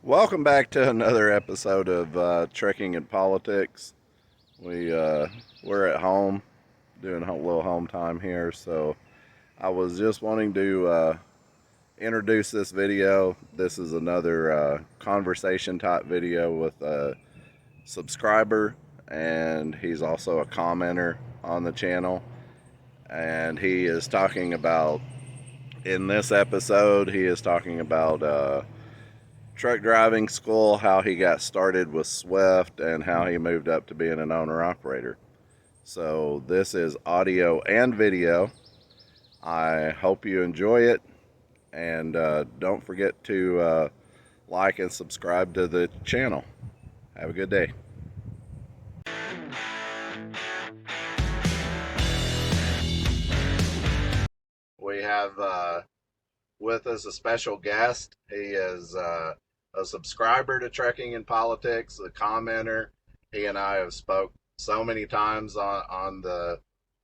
Welcome back to another episode of Trekking in Politics. We're at home doing a little home time here, so I was just wanting to introduce this video. This is another conversation type video with a subscriber, and he's also a commenter on the channel. And he is talking about, in this episode, he is talking about truck driving school, how he got started with Swift, and how he moved up to being an owner operator. So, this is audio and video. I hope you enjoy it, and don't forget to like and subscribe to the channel. Have a good day. We have with us a special guest. He is a subscriber to Trekking in Politics, a commenter. He and I have spoke so many times on the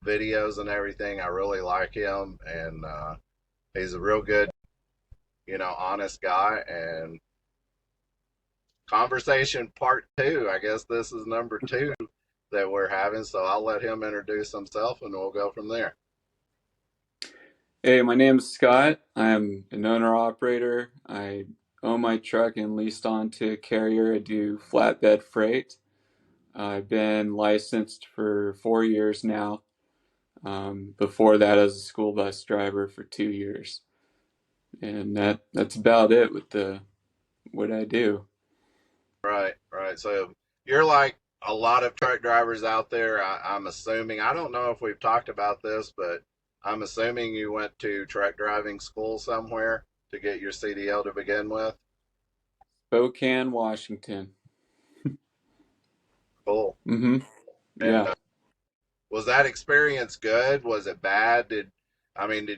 videos and everything. I really like him, and he's a real good, honest guy. And conversation part two. I guess this is number two that we're having. So I'll let him introduce himself, and we'll go from there. Hey, my name is Scott. I'm an owner-operator. I own my truck and leased onto a carrier. I do flatbed freight. I've been licensed for 4 years now. Before that, as a school bus driver for 2 years, and that's about it with the what I do. Right, right. So you're like a lot of truck drivers out there. I'm assuming, I don't know if we've talked about this, but I'm assuming you went to truck driving school somewhere to get your CDL to begin with. Spokane, Washington. Cool. Mm-hmm. And Yeah. was that experience good? Was it bad? Did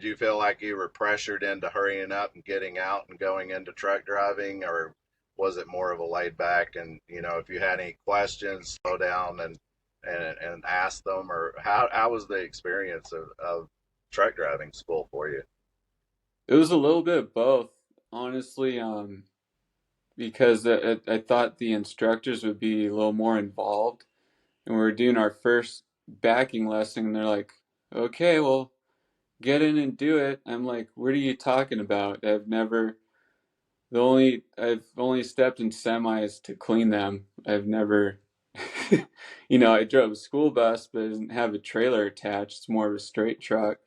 you feel like you were pressured into hurrying up and getting out and going into truck driving, or was it more of a laid back and, if you had any questions, slow down and ask them, or how was the experience of truck driving school for you? It was a little bit of both, honestly. Because I thought the instructors would be a little more involved. And we were doing our first backing lesson, and they're like, okay, well, get in and do it. I'm like, what are you talking about? I've only stepped in semis to clean them. I've never, I drove a school bus, but it doesn't have a trailer attached. It's more of a straight truck.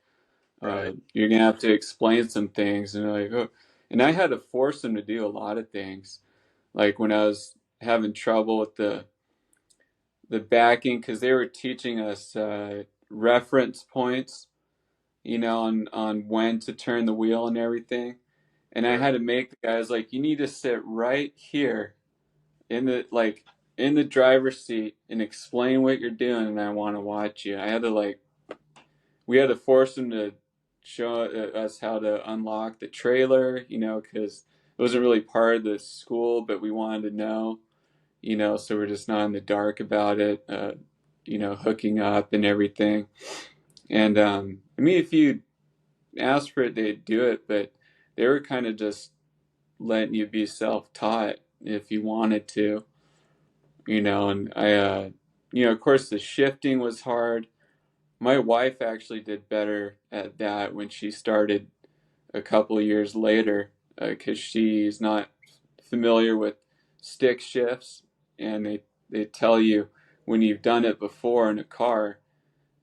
Right, You're gonna have to explain some things. And they're like, oh, and I had to force them to do a lot of things. Like when I was having trouble with the backing, because they were teaching us reference points, on when to turn the wheel and everything. And I sure. had to make the guys like, you need to sit right here in the driver's seat and explain what you're doing, and I want to watch you. We had to force them to show us how to unlock the trailer, because it wasn't really part of the school, but we wanted to know, so we're just not in the dark about it, hooking up and everything. And if you asked for it, they'd do it, but they were kind of just letting you be self-taught if you wanted to, and of course, the shifting was hard. My wife actually did better at that when she started a couple of years later, because she's not familiar with stick shifts, and they tell you when you've done it before in a car,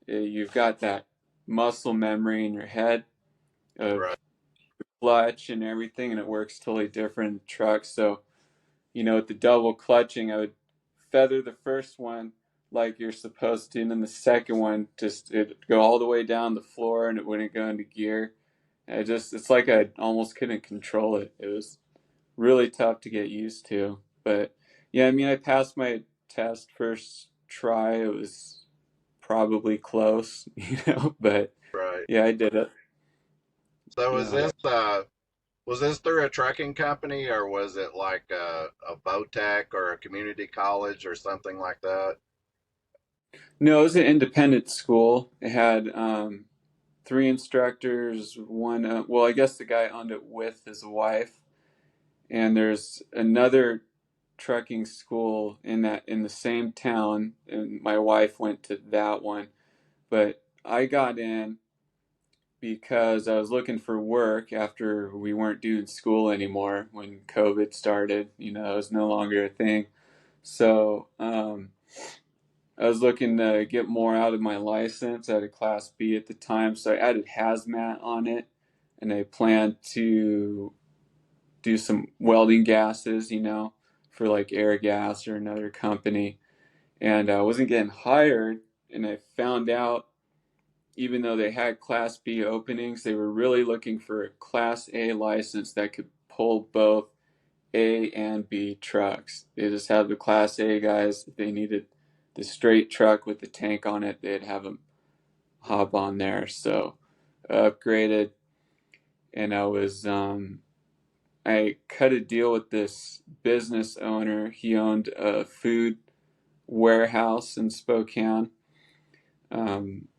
you've got that muscle memory in your head of Right, clutch and everything, and it works totally different in trucks. So, with the double clutching, I would feather the first one like you're supposed to, and then the second one just it'd go all the way down the floor and it wouldn't go into gear. It's like I almost couldn't control it. It was really tough to get used to. But yeah, I passed my test first try. It was probably close, but right. yeah, I did it. So Yeah. was this through a trucking company, or was it like a boat tech or a community college or something like that? No, it was an independent school. It had three instructors. One, well, I guess the guy owned it with his wife, and there's another trucking school in the same town, and my wife went to that one. But I got in because I was looking for work after we weren't doing school anymore when COVID started. You know, it was no longer a thing. So I was looking to get more out of my license. I had a Class B at the time, so I added hazmat on it, and I planned to do some welding gases, you know, for like Air Gas or another company. And I wasn't getting hired, and I found out even though they had Class B openings, they were really looking for a Class A license that could pull both A and B trucks. They just have the Class A guys. If they needed the straight truck with the tank on it, they'd have them hop on there. So I upgraded, and I cut a deal with this business owner. He owned a food warehouse in Spokane,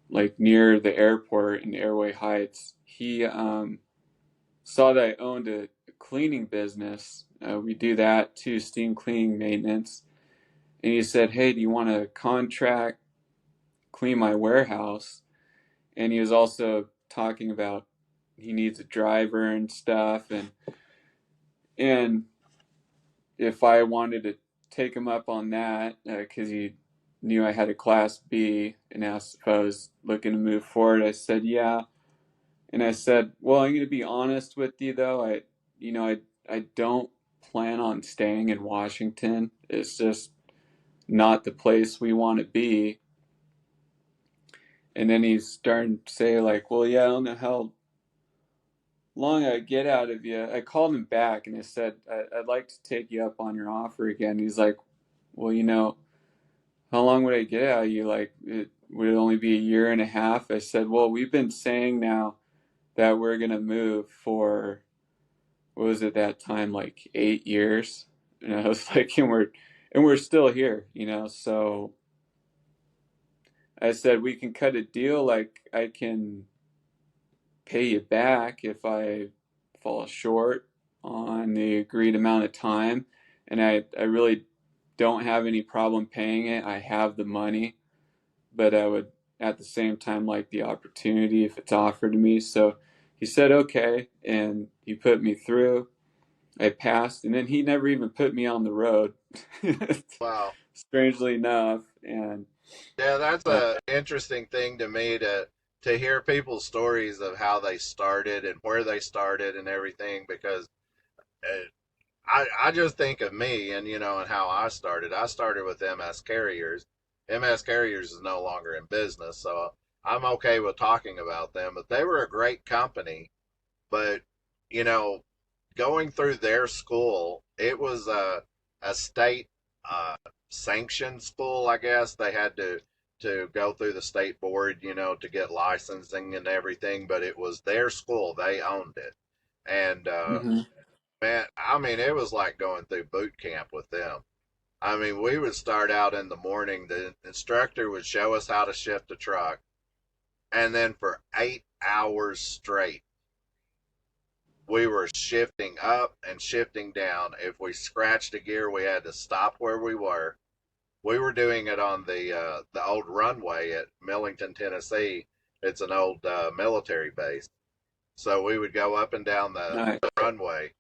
like near the airport in Airway Heights. He saw that I owned a cleaning business. We do that too, steam cleaning maintenance. And he said, "Hey, do you want to contract clean my warehouse?" And he was also talking about he needs a driver and stuff, and if I wanted to take him up on that because he knew I had a Class B and asked if I was looking to move forward. I said, yeah. And I said, well, I'm going to be honest with you though. I don't plan on staying in Washington. It's just not the place we want to be. And then he's starting to say like, well, yeah, I don't know how long I get out of you. I called him back and I said, I'd like to take you up on your offer again. He's like, well, how long would I get out of you? Like, would it only be a year and a half? I said, well, we've been saying now that we're gonna move for what was it that time, like 8 years? And I was like, and we're still here, you know. So I said we can cut a deal. Like I can pay you back if I fall short on the agreed amount of time, and I really don't have any problem paying it. I have the money, but I would at the same time like the opportunity if it's offered to me. So he said okay, and he put me through. I passed, and then he never even put me on the road, Wow. strangely enough. And Yeah, that's uh, a interesting thing to me to hear people's stories of how they started and where they started and everything because uh, I just think of me and and how I started. I started with MS Carriers. MS Carriers is no longer in business, so I'm okay with talking about them, but they were a great company. But you know, going through their school, it was a state uh, sanctioned school, I guess. They had to go through the state board, to get licensing and everything, but it was their school. They owned it. And mhm. man, I mean, it was like going through boot camp with them. I mean, we would start out in the morning. The instructor would show us how to shift a truck, and then for 8 hours straight, we were shifting up and shifting down. If we scratched a gear, we had to stop where we were. We were doing it on the old runway at Millington, Tennessee. It's an old military base, so we would go up and down Nice. the runway.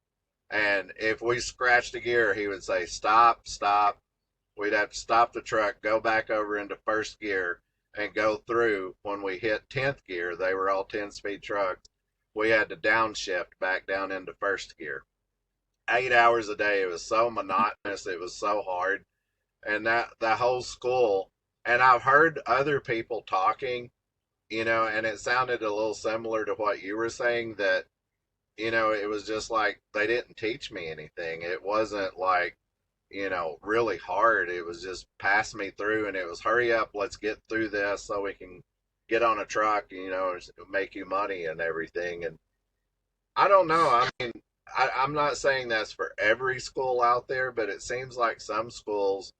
And if we scratched a gear, he would say, "Stop, stop." We'd have to stop the truck, go back over into first gear, and go through. When we hit 10th gear, they were all 10-speed trucks. We had to downshift back down into first gear. 8 hours a day. It was so monotonous. It was so hard. And that whole school, and I've heard other people talking, and it sounded a little similar to what you were saying that, it was just like they didn't teach me anything. It wasn't like, really hard. It was just pass me through and it was hurry up, let's get through this so we can get on a truck, make you money and everything. And I don't know. I mean, I'm not saying that's for every school out there, but it seems like some schools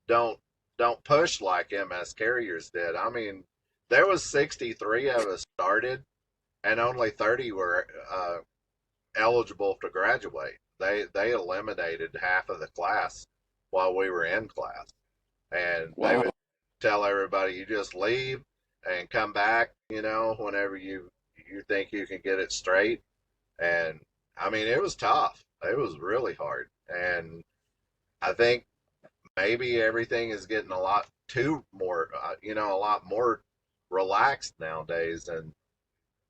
don't don't push like MS Carriers did. I mean, there was 63 of us started, and only 30 were eligible to graduate. they eliminated half of the class while we were in class, and they Wow. would tell everybody, you just leave and come back, whenever you think you can get it straight. And I mean, it was tough. It was really hard, and I think maybe everything is getting a lot too more, a lot more relaxed nowadays. And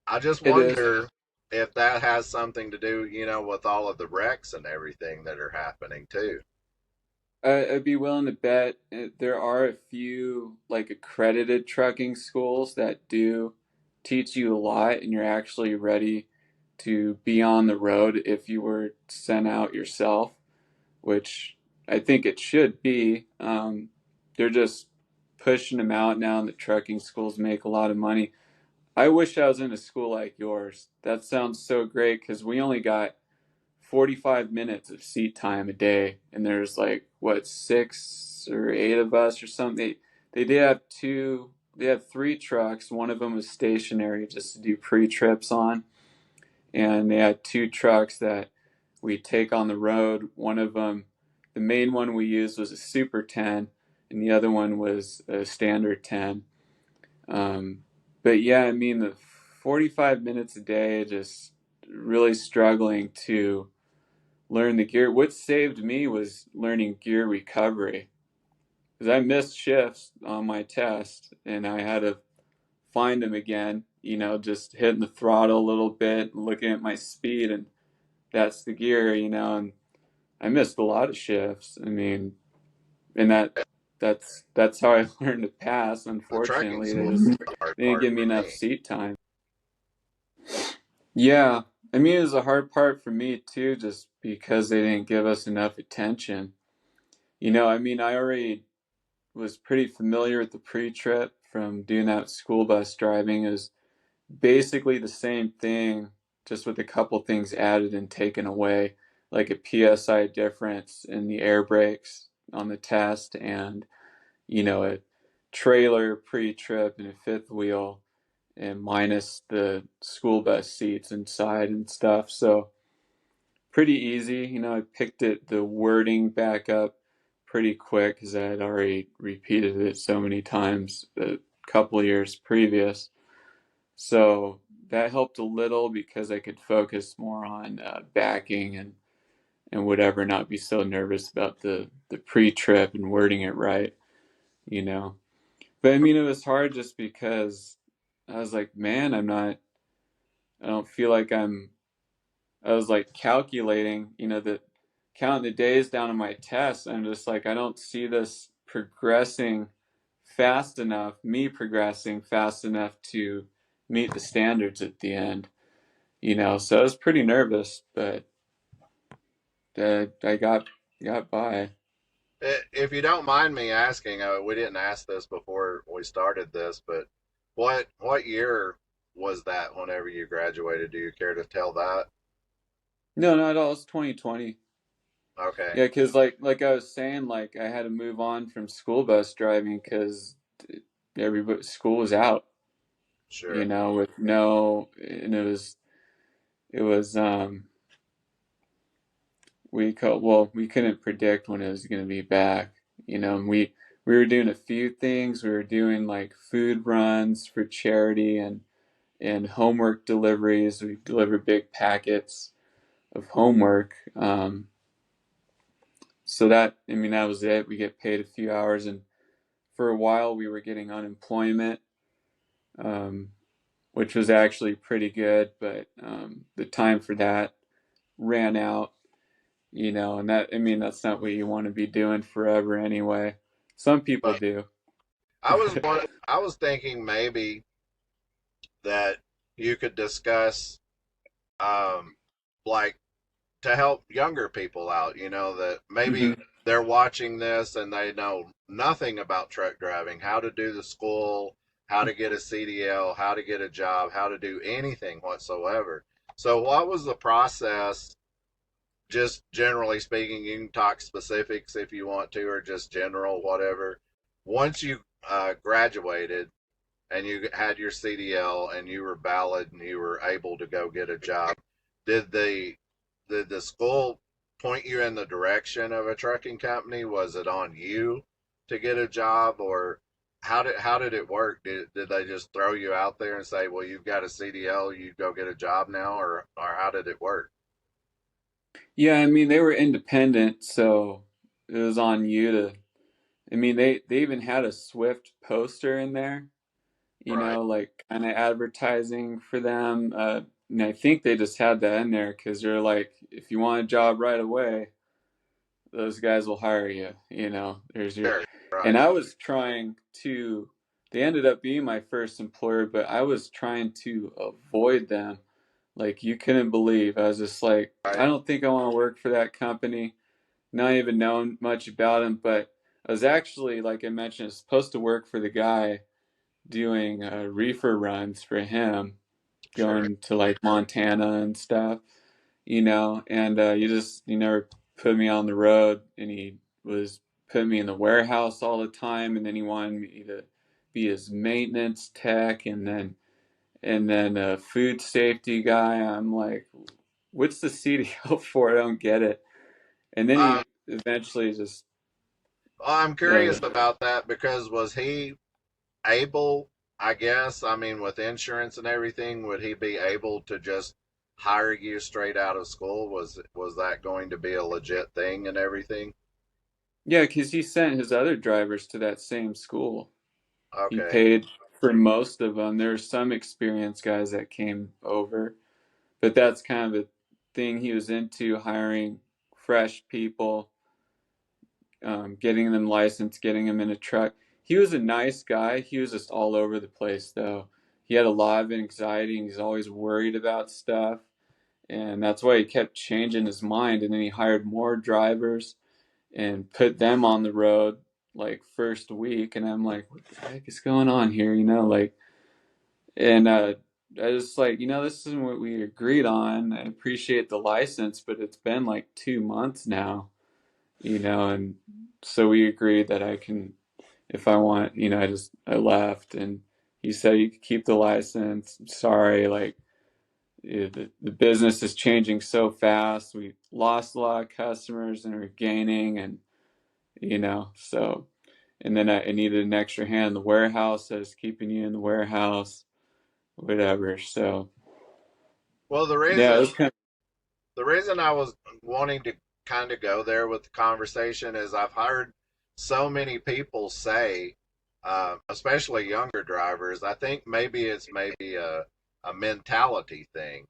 I just It is. wonder if that has something to do, with all of the wrecks and everything that are happening too. I'd be willing to bet there are a few like accredited trucking schools that do teach you a lot, and you're actually ready to be on the road if you were sent out yourself, which I think it should be. They're just pushing them out now, and the trucking schools make a lot of money. I wish I was in a school like yours. That sounds so great because we only got 45 minutes of seat time a day, and there's like what, 6 or 8 of us or something. They did have two. They had 3 trucks. One of them was stationary just to do pre-trips on, and they had 2 trucks that we take on the road. One of them, the main one we used was a Super 10, and the other one was a standard 10. Um, but yeah, I mean the 45 minutes a day, just really struggling to learn the gear. What saved me was learning gear recovery because I missed shifts on my test and I had to find them again. Just hitting the throttle a little bit, and looking at my speed, and that's the gear. And I missed a lot of shifts. I mean, and that's how I learned to pass. The trekking Unfortunately, school is the hard they didn't part give me for enough me. seat time. Yeah, I mean, it was a hard part for me too, just because they didn't give us enough attention. I mean, I already was pretty familiar with the pre-trip from doing that school bus driving. It was basically the same thing, just with a couple things added and taken away, like a PSI difference in the air brakes on the test, and a trailer pre-trip and a fifth wheel, and minus the school bus seats inside and stuff. So pretty easy. I picked the wording back up pretty quick because I had already repeated it so many times a couple of years previous. So that helped a little because I could focus more on backing and whatever, not be so nervous about the pre-trip and wording it right, you know. But I mean, it was hard just because I was like, man, I don't feel like I was like calculating, the counting the days down on my tests. I'm just like, I don't see this me progressing fast enough to meet the standards at the end, So I was pretty nervous, but I got by. If you don't mind me asking, we didn't ask this before we started this, but what year was that whenever you graduated? Do you care to tell that? No, not at all. It's 2020. Okay, Yeah, because like I was saying, like I had to move on from school bus driving because everybody school was out, sure. with no, and it was we couldn't predict when it was going to be back, and we were doing a few things. We were doing like food runs for charity and homework deliveries. We delivered big packets of homework. So that, I mean, that was it. We get paid a few hours, and for a while we were getting unemployment, um, which was actually pretty good, but the time for that ran out, and that, I mean, that's not what you want to be doing forever anyway. Some people But do. I was thinking maybe that you could discuss, um, like to help younger people out, that maybe Hmm. they're watching this and they know nothing about truck driving, how to do the school, how to get a CDL, how to get a job, how to do anything whatsoever. So, what was the process, just generally speaking? You can talk specifics if you want to, or just general, whatever. Once you graduated and you had your CDL and you were valid and you were able to go get a job, did the school point you in the direction of a trucking company? Was it on you to get a job, or how did it work? Did they just throw you out there and say, "Well, you've got a CDL, you go get a job now," or how did it work? Yeah, I mean they were independent, so it was on you to. I mean they even had a Swift poster in there, Right. like kind of advertising for them. And I think they just had that in there because they're like, if you want a job right away, those guys will hire you. There's your. Sure. And Right. I was trying to. They ended up being my first employer, but I was trying to avoid them. Like you couldn't believe. I was just like, I Right. don't think I want to work for that company. Not even knowing much about him, but I was actually, like I mentioned, supposed to work for the guy doing reefer runs for him, Sure. going to like Montana and stuff, and you never put me on the road, and he was putting me in the warehouse all the time, and then he wanted me to be his maintenance tech, and then a food safety guy. I'm like, what's the CDO for? I don't get it. And then Uh, he eventually just, I'm uh, curious about that because was he able, I guess, I mean, with insurance and everything, would he be able to just hire you straight out of school? Was that going to be a legit thing and everything? yeah, because he sent his other drivers to that same school. He Okay, paid for most of them. There were some experienced guys that came over, but that's kind of a thing he was into, hiring fresh people, getting them licensed, getting them in a truck. He was a nice guy. He was just all over the place, though. He had a lot of anxiety and he's always worried about stuff. And that's why he kept changing his mind. And then he hired more drivers and put them on the road like first week. And I'm like, what the heck is going on here? And I was like, this isn't what we agreed on. I appreciate the license, but it's been like 2 months now, and so we agreed that I can, if I want, I left, and he said you could keep the license. I'm sorry, like the business is changing so fast. We lost a lot of customers and we're gaining, and so. And then I needed an extra hand in the warehouse. I was keeping you in the warehouse, whatever. So well, the yeah, it reason was kind the reason I was wanting to kind of go there with the conversation is I've heard so many people say, especially younger drivers, I think maybe it's maybe a mentality thing.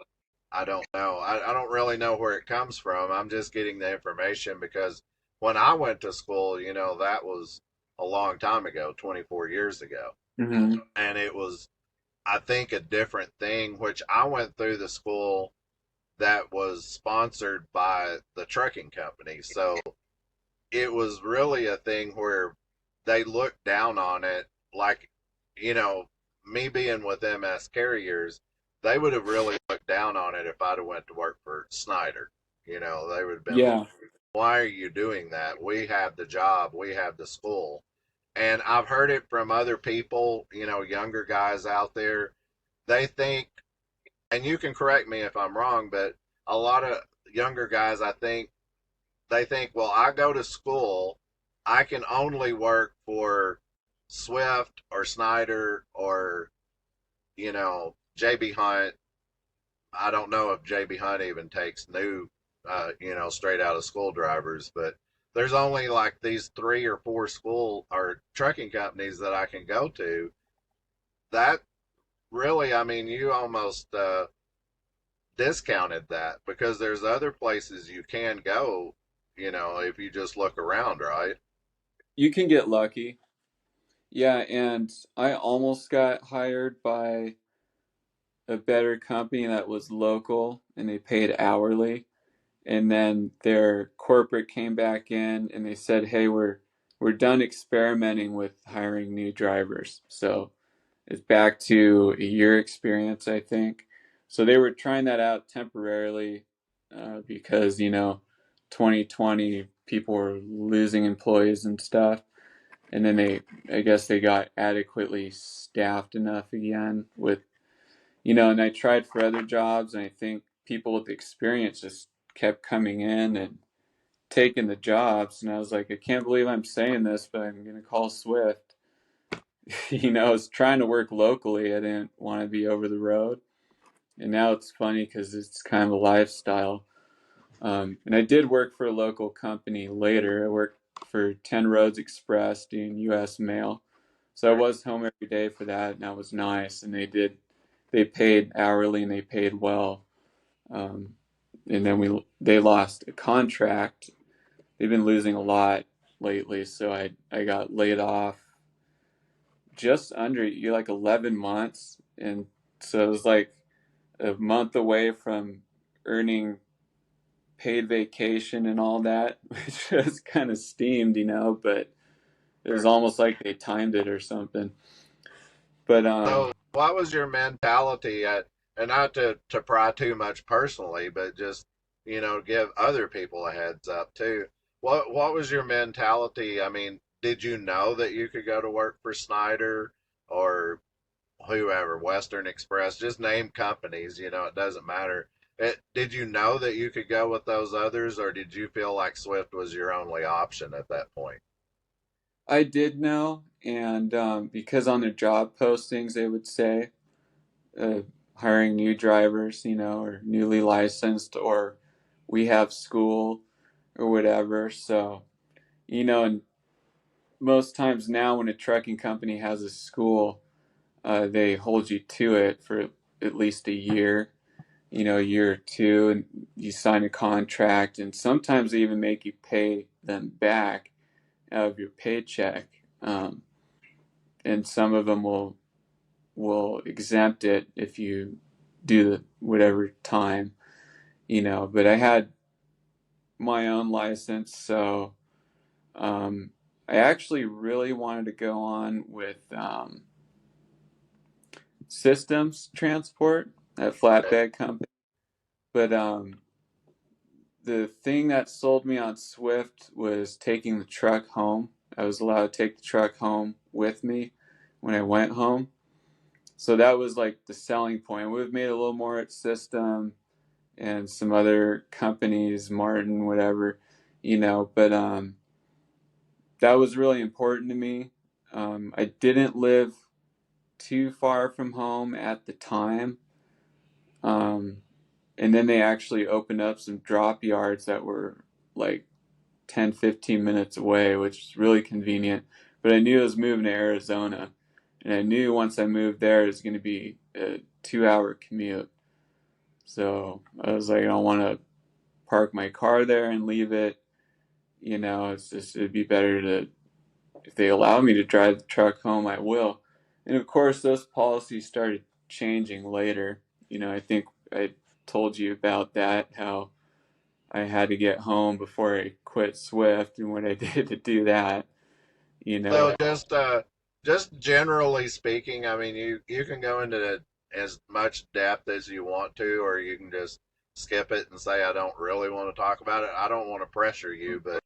I don't know. I don't really know where it comes from. I'm just getting the information because when I went to school, that was a long time ago, 24 years ago. of. Hmm. And it was, I think, a different thing, which I went through the school that was sponsored by the trucking company. So it was really a thing where they looked down on it like, you know, me being with MS Carriers, they would have really looked down on it if I'd have went to work for Snyder. They would have been like, Yeah, why are you doing that? We have the job, we have the school. And I've heard it from other people, younger guys out there. They think, and you can correct me if I'm wrong, but a lot of younger guys, I think, they think, well, I go to school, I can only work for Swift or Snyder or, JB Hunt. I don't know if JB Hunt even takes new, straight out of school drivers, but there's only like these 3 or 4 school or trucking companies that I can go to. That really, I mean, you almost discounted that because there's other places you can go, if you just look around, right? you can get lucky. Yeah, and I almost got hired by a better company that was local and they paid hourly. And then their corporate came back in and they said, "Hey, we're done experimenting with hiring new drivers." So it's back to a year experience, I think. So they were trying that out temporarily because 2020 people were losing employees and stuff, and then I guess they got adequately staffed enough again with, and I tried for other jobs, and I think people with experience just kept coming in, and taking the jobs, and I was like, I can't believe I'm saying this, but I'm gonna call Swift. I was trying to work locally. I didn't want to be over the road, and now it's funny because it's kind of a lifestyle. And I did work for a local company later. I worked for 10 Roads Express doing U.S. mail. So I was home every day for that, and that was nice. And they paid hourly and they paid well. Um, and then they lost a contract. They've been losing a lot lately, so I got laid off just under you like 11 months, and so it was like a month away from earning paid vacation and all that, which was kind of steamed, but it was Sure. almost like they timed it or something. But So, what was your mentality and not to pry too much personally, but just, give other people a heads up too. What was your mentality? I mean, did you know that you could go to work for Snyder or whoever, Western Express, just name companies, it doesn't matter. Did you know that you could go with those others, or did you feel like Swift was your only option at that point? I did know, and because on their job postings they would say uh, hiring new drivers, or newly licensed, or we have school or whatever. So, and most times now when a trucking company has a school, they hold you to it for at least a year, a year or two, and you sign a contract, and sometimes they even make you pay them back out of your paycheck. And some of them will exempt it if you do the whatever time. But I had my own license, so um, I actually really wanted to go on with systems transport, that flatbed company. But the thing that sold me on Swift was taking the truck home. I was allowed to take the truck home with me when I went home. So that was like the selling point. We've made a little more at System and some other companies, Martin, whatever, but that was really important to me. I didn't live too far from home at the time. Um, and then they actually opened up some drop yards that were like 10, 15 minutes away, which is really convenient. But I knew I was moving to Arizona, and I knew once I moved there, it was going to be a 2 hour commute. So I was like, I don't want to park my car there and leave it. It'd be better to, if they allow me to drive the truck home, I will. And of course, those policies started changing later. I think I told you about that, how I had to get home before I quit Swift and what I did to do that, you know. So just generally speaking, I mean, you can go into as much depth as you want to, or you can just skip it and say I don't really want to talk about it. I don't want to pressure you, but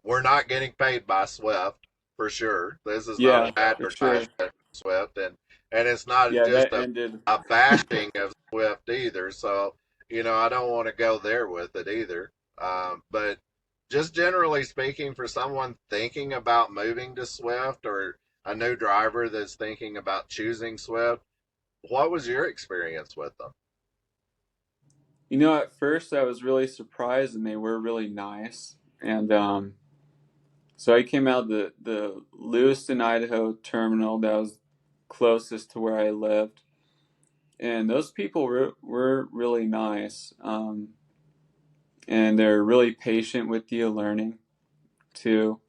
we're not getting paid by Swift for sure. This is not Yeah, an for sure. advertisement for Swift, and it's not Yeah, just that ended. a bashing of Swift either. So I don't want to go there with it either. But just generally speaking, for someone thinking about moving to Swift or a new driver that's thinking about choosing Swift, what was your experience with them? At first I was really surprised and they were really nice. And so I came out the Lewiston, Idaho terminal that was closest to where I lived. And those people were really nice. And they're really patient with you learning too.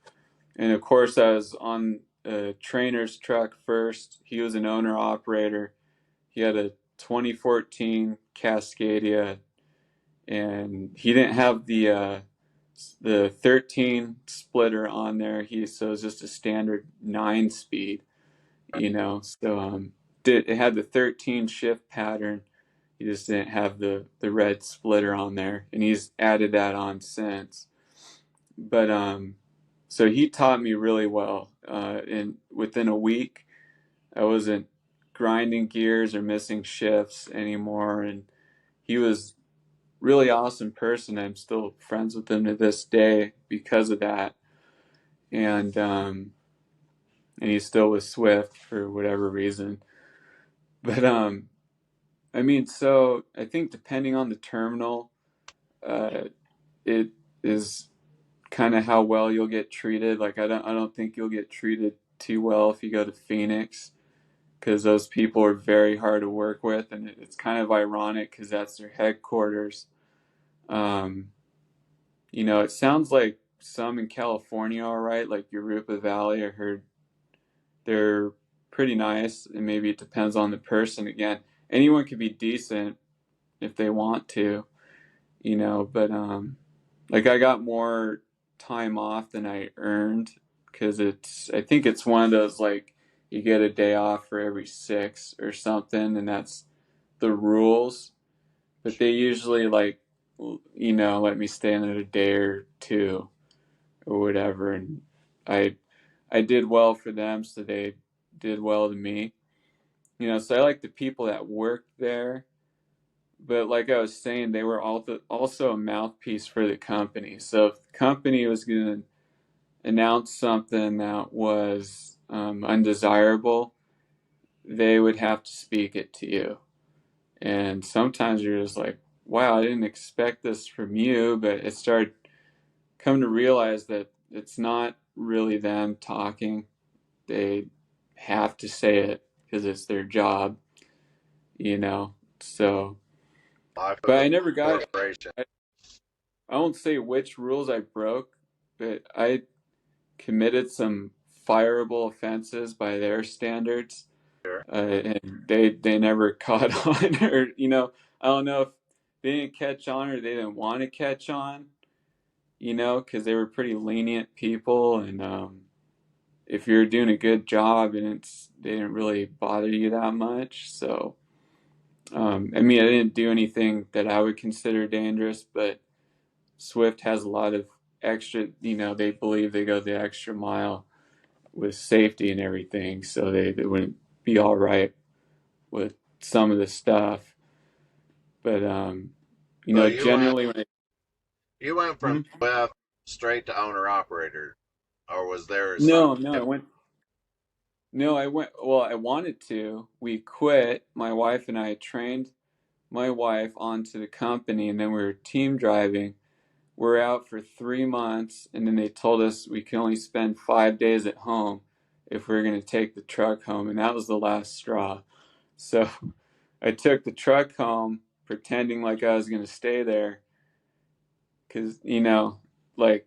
And of course, I was on a trainer's truck first. He was an owner operator. He had a 2014 Cascadia, and he didn't have the 13 splitter on there. So it was just a standard 9 speed. So it had the 13 shift pattern. He just didn't have the red splitter on there, and he's added that on since. But so he taught me really well. And within a week, I wasn't grinding gears or missing shifts anymore, and he was really awesome person. I'm still friends with him to this day because of that. And he's still with Swift for whatever reason. But I mean, so I think depending on the terminal, it is kind of how well you'll get treated. Like I don't think you'll get treated too well if you go to Phoenix, because those people are very hard to work with, and it's kind of ironic because that's their headquarters. Um, it sounds like some in California are right, like Europa Valley. I heard they're pretty nice, and maybe it depends on the person. Again, anyone can be decent if they want to, but like I got more time off than I earned because I think it's one of those like you get a day off for every 6 or something, and that's the rules. But they usually like, let me stay another day or two or whatever, and I I did well for them, so they did well to me. So I like the people that worked there, but like I was saying, they were also a mouthpiece for the company. So if the company was going to announce something that was undesirable, they would have to speak it to you. And sometimes you're just like, wow, I didn't expect this from you, but it started coming to realize that it's not really them talking. They have to say it because it's their job, you know. So, Life of but a I never got. corporation. I won't say which rules I broke, but I committed some fireable offenses by their standards, Sure. and they never caught on, or I don't know if they didn't catch on or they didn't want to catch on, because they were pretty lenient people, and if you're doing a good job and they didn't really bother you that much. So I mean, I didn't do anything that I would consider dangerous, but Swift has a lot of extra, they believe they go the extra mile with safety and everything, so they wouldn't be all right with some of the stuff. But So you went generally when you went from Mhm. Swift straight to owner operator, or was there some? No, no, I went, well, I wanted to. We quit. My wife and I trained my wife onto the company, and then we were team driving. We're out for 3 months, and then they told us we can only spend 5 days at home if we are going to take the truck home, and that was the last straw. So I took the truck home, pretending like I was going to stay there, because like,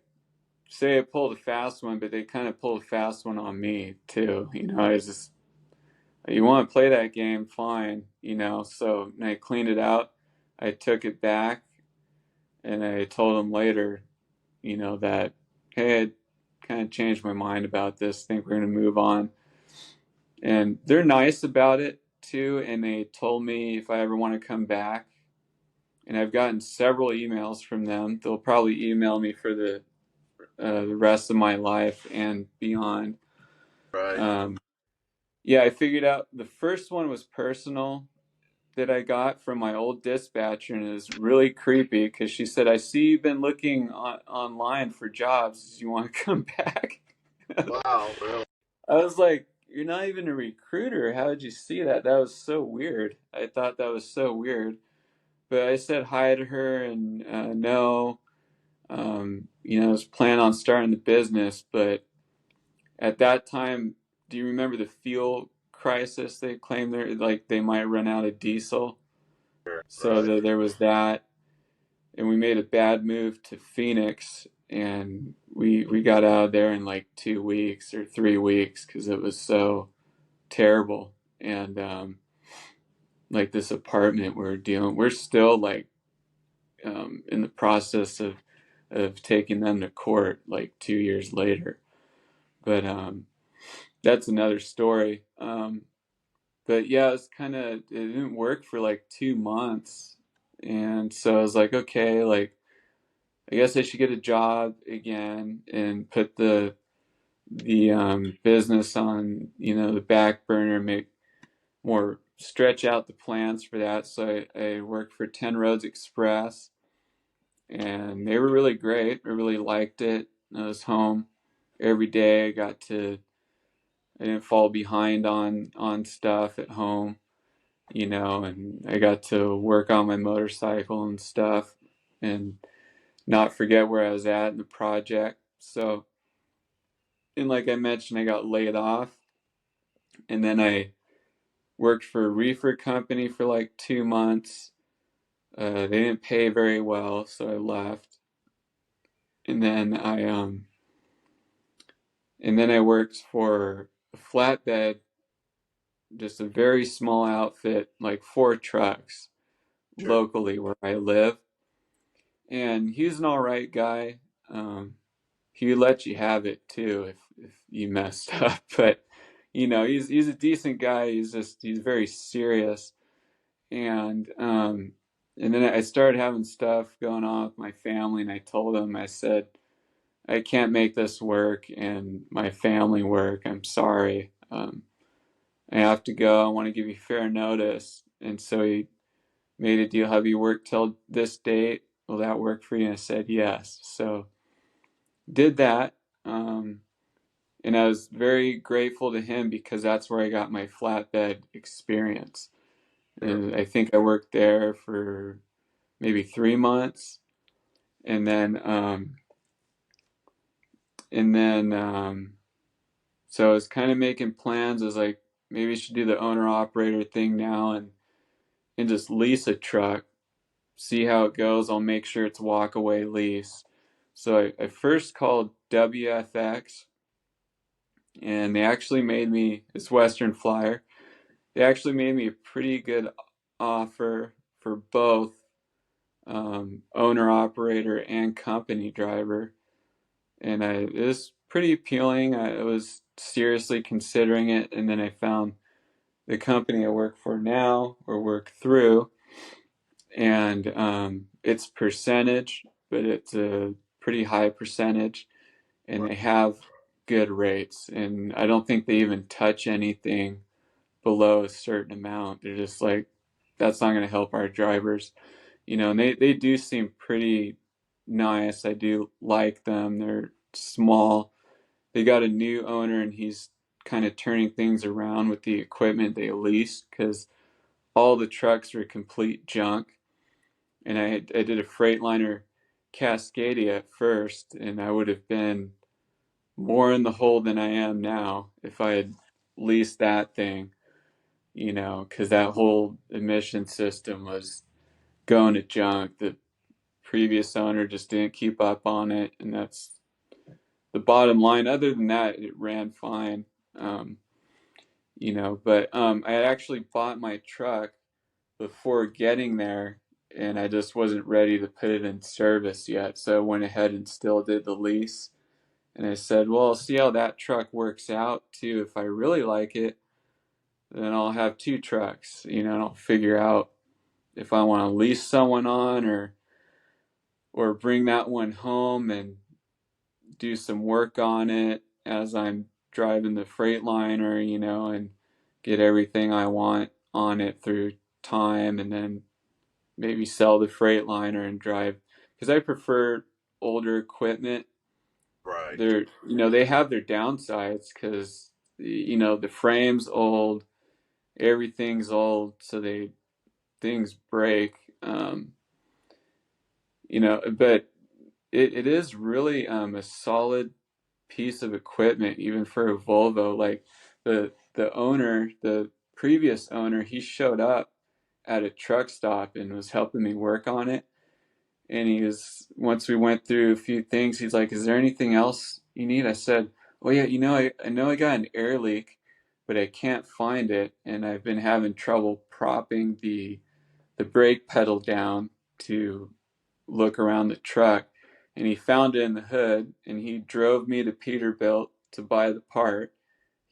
say I pulled a fast one, but they kind of pulled a fast one on me too. I was just, you want to play that game, fine. So when I cleaned it out, I took it back, and I told them later, that, hey, I kind of changed my mind about this. Think we're going to move on. And they're nice about it too. And they told me if I ever want to come back. And I've gotten several emails from them. They'll probably email me for the rest of my life and beyond. Right. Um, yeah, I figured out the first one was personal that I got from my old dispatcher, and it was really creepy because she said, "I see you've been looking online for jobs. Do you want to come back?" Wow. Really. I was like, "You're not even a recruiter. How did you see that? That was so weird." I thought that was so weird. But I said hi to her, and no, I was planning on starting the business, but at that time, do you remember the fuel crisis? They claimed they might run out of diesel. Sure. So Right. there was that, and we made a bad move to Phoenix, and we got out of there in like 2 weeks or 3 weeks because it was so terrible. And like this apartment we're still like in the process of taking them to court like 2 years later. But that's another story. But yeah, it didn't work for like 2 months, and so I was like, okay, like I guess I should get a job again and put the business on the back burner, make more stretch out the plans for that. So I worked for 10 Roads Express, and they were really great. I really liked it. I was home every day. I didn't fall behind on stuff at home, and I got to work on my motorcycle and stuff and not forget where I was at in the project. So, and like I mentioned, I got laid off, and then I worked for a reefer company for like 2 months. They didn't pay very well, so I left. And then I worked for a flatbed, just a very small outfit, like 4 trucks Sure. locally where I live. And he's an all right guy. He would let you have it too if you messed up, but he's a decent guy. He's very serious, and then I started having stuff going on with my family, and I told him, I said, I can't make this work and my family work. I'm sorry. I have to go. I want to give you fair notice. And so he made a deal. Have you worked till this date? Will that work for you? And I said yes. So did that. Um, and I was very grateful to him because that's where I got my flatbed experience. Sure. And I think I worked there for maybe 3 months, and then so I was kind of making plans. I was like, maybe I should do the owner operator thing now and just lease a truck, see how it goes. I'll make sure it's walk away lease. So I first called WFX, and they actually made me, it's Western Flyer. They actually made me a pretty good offer for both owner operator and company driver, and it was pretty appealing. I was seriously considering it, and then I found the company I work for now or work through, and it's percentage, but it's a pretty high percentage, and Right. they have good rates, and I don't think they even touch anything below a certain amount. They're just like, that's not going to help our drivers, and they do seem pretty nice. I do like them. They're small. They got a new owner, and he's kind of turning things around with the equipment they leased because all the trucks were complete junk. And I did a Freightliner Cascadia at first, and I would have been more in the hole than I am now if I had leased that thing, because that whole emission system was going to junk. The previous owner just didn't keep up on it, and that's the bottom line. Other than that, it ran fine. Um, but I had actually bought my truck before getting there, and I just wasn't ready to put it in service yet. So I went ahead and still did the lease. And I said, well, I'll see how that truck works out too. If I really like it, then I'll have 2 trucks, and I'll figure out if I want to lease someone on or bring that one home and do some work on it as I'm driving the Freightliner, and get everything I want on it through time, and then maybe sell the Freightliner and drive, because I prefer older equipment. Right. They have their downsides because the frame's old, everything's old, so things break. But it is really a solid piece of equipment, even for a Volvo. Like the previous owner, he showed up at a truck stop and was helping me work on it. And once we went through a few things, he's like, "Is there anything else you need?" I said, "Oh yeah, I know I got an air leak, but I can't find it, and I've been having trouble propping the brake pedal down to look around the truck." And he found it in the hood, and he drove me to Peterbilt to buy the part.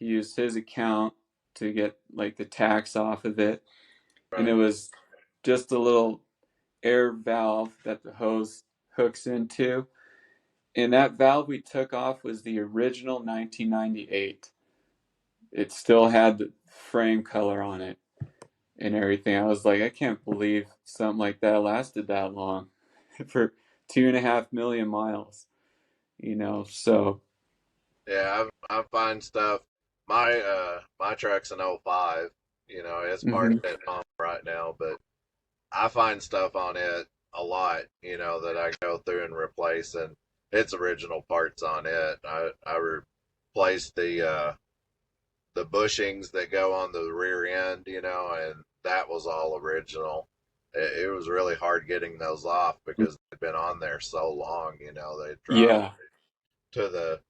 He used his account to get like the tax off of it, and it Right. was just a little air valve that the hose hooks into. And that valve we took off was the original 1998. It still had the frame color on it and everything. I was like, I can't believe something like that lasted that long for 2.5 million miles, so. Yeah, I find stuff. My truck's an '05. It's parked Mhm. at home right now, but I find stuff on it a lot. That I go through and replace, and it's original parts on it. I replaced the bushings that go on the rear end, and that was all original. It was really hard getting those off because they've been on there so long. They drop Yeah. to the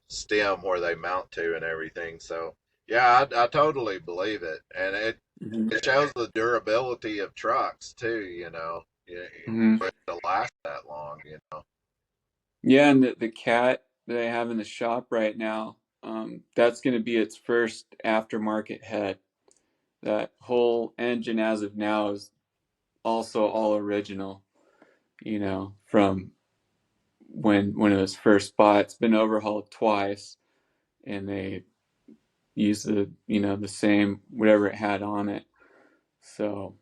stem where they mount to and everything. So yeah, I totally believe it, and it Mhm. it shows the durability of trucks too. Mhm. For it to last that long. Yeah, and the cat that I have in the shop right now, that's going to be its first aftermarket head. That whole engine as of now is also all original, from when it was first bought. It's been overhauled twice, and they used the same whatever it had on it. So